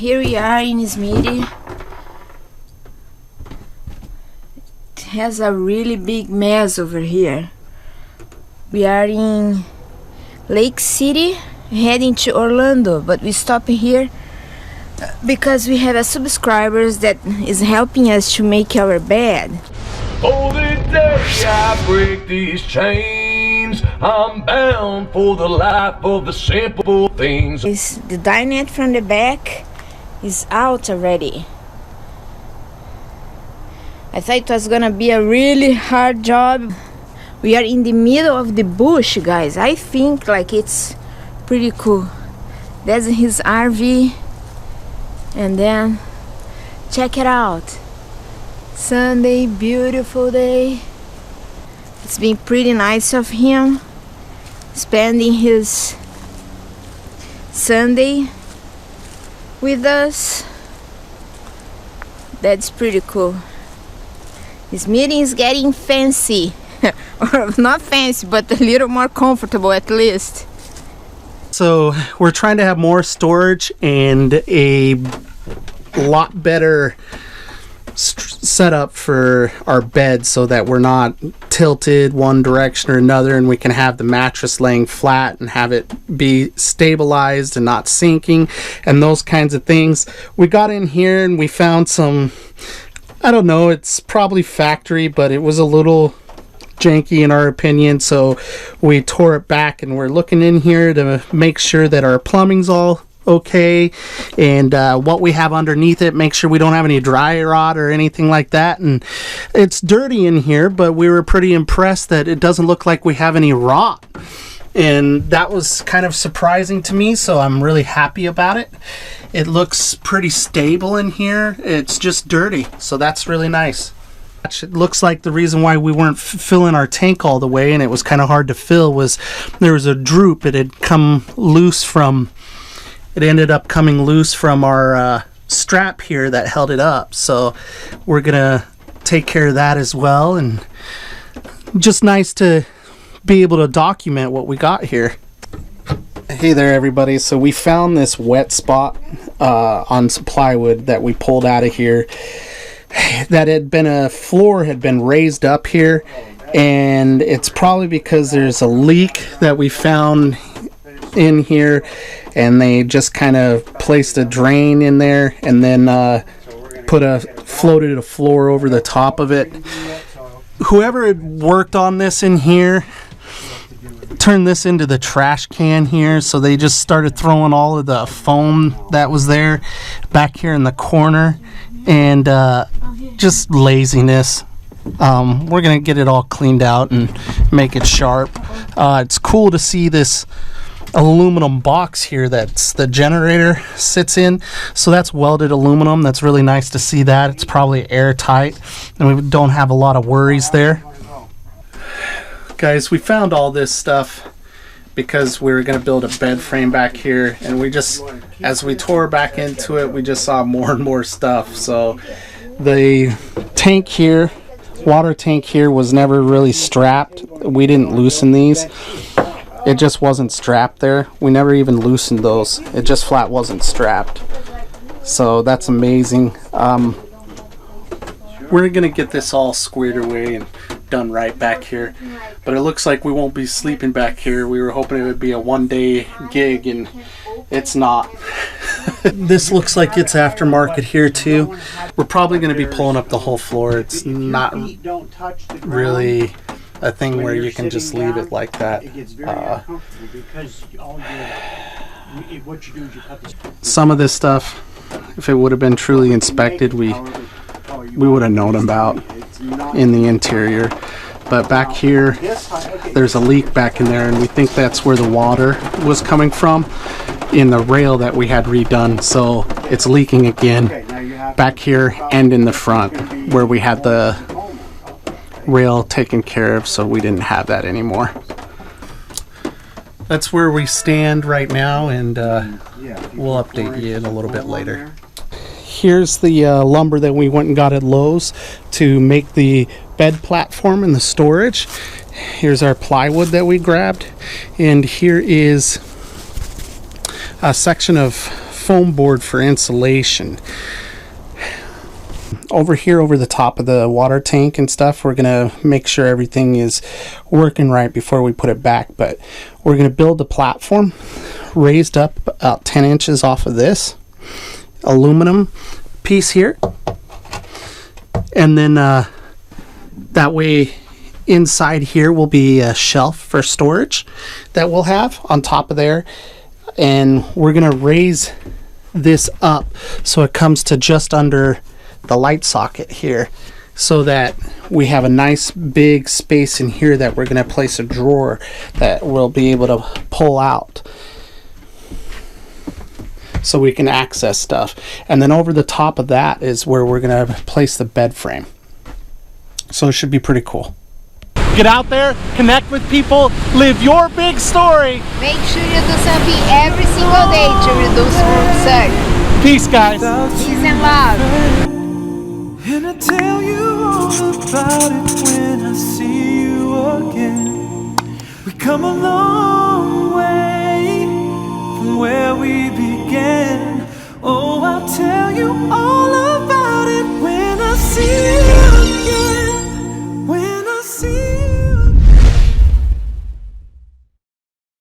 here we are in Smitty. It has a really big mess over here. We are in Lake City heading to Orlando, but we stop here because we have a subscribers that is helping us to make our bed. Oh, the day I break these chains, I'm bound for the life of the simple things. The dinette from the back is out already. I thought it was gonna be a really hard job. We are in the middle of the bush, guys. I think like it's pretty cool. There's his RV, and then check it out. Sunday, beautiful day. It's been pretty nice of him spending his Sunday with us. That's pretty cool. This meeting is getting fancy. Or not fancy, but a little more comfortable at least. So we're trying to have more storage and a lot better setup for our bed so that we're not tilted one direction or another, and we can have the mattress laying flat and have it be stabilized and not sinking and those kinds of things. We got in here and we found some, I don't know, it's probably factory, but it was a little janky in our opinion, so we tore it back, and we're looking in here to make sure that our plumbing's all okay, and what we have underneath it, make sure we don't have any dry rot or anything like that. And it's dirty in here, but we were pretty impressed that it doesn't look like we have any rot, and that was kind of surprising to me, so I'm really happy about it. It looks pretty stable in here. It's just dirty, so that's really nice. It looks like the reason why we weren't filling our tank all the way, and it was kind of hard to fill, was there was a droop. It had come loose from, it ended up coming loose from our strap here that held it up. So we're gonna take care of that as well, and just nice to be able to document what we got here. Hey there everybody, so we found this wet spot on some plywood that we pulled out of here. That had been a floor had been raised up here, and it's probably because there's a leak that we found in here, and they just kind of placed a drain in there and then floated a floor over the top of it. Whoever had worked on this in here turned this into the trash can here, so they just started throwing all of the foam that was there back here in the corner, and just laziness. We're gonna get it all cleaned out and make it sharp. It's cool to see this aluminum box here that's the generator sits in, so that's welded aluminum. That's really nice to see that. It's probably airtight, and we don't have a lot of worries there. Guys, we found all this stuff because we were going to build a bed frame back here, and we just, as we tore back into it, we just saw more and more stuff. So the tank here, water tank here, was never really strapped. We didn't loosen these. It just wasn't strapped there. We never even loosened those. It just flat wasn't strapped. So that's amazing. We're gonna get this all squared away and done right back here, but it looks like we won't be sleeping back here. We were hoping it would be a one-day gig, and it's not. This looks like it's aftermarket here too. We're probably going to be pulling up the whole floor. It's not really a thing where you can just leave it like that. Some of this stuff, if it would have been truly inspected, we would have known about in the interior. But back here, there's a leak back in there, and we think that's where the water was coming from in the rail that we had redone. So it's leaking again back here and in the front where we had the rail taken care of, so we didn't have that anymore. That's where we stand right now, and we'll update you in a little bit later. Here's the lumber that we went and got at Lowe's to make the bed platform and the storage. Here's our plywood that we grabbed, and here is a section of foam board for insulation. Over here, over the top of the water tank and stuff, we're gonna make sure everything is working right before we put it back. But we're gonna build a platform raised up about 10 inches off of this aluminum piece here, and then that way inside here will be a shelf for storage that we'll have on top of there, and we're gonna raise this up so it comes to just under the light socket here, so that we have a nice big space in here that we're going to place a drawer that we'll be able to pull out so we can access stuff. And then over the top of that is where we're going to place the bed frame. So it should be pretty cool. Get out there, connect with people, live your big story. Make sure you do something every single day to reduce room surge. Peace, guys. Peace and love. And I tell you all about it when I see you again. We come a long way from where we began. Oh, I'll tell you all about it when I see you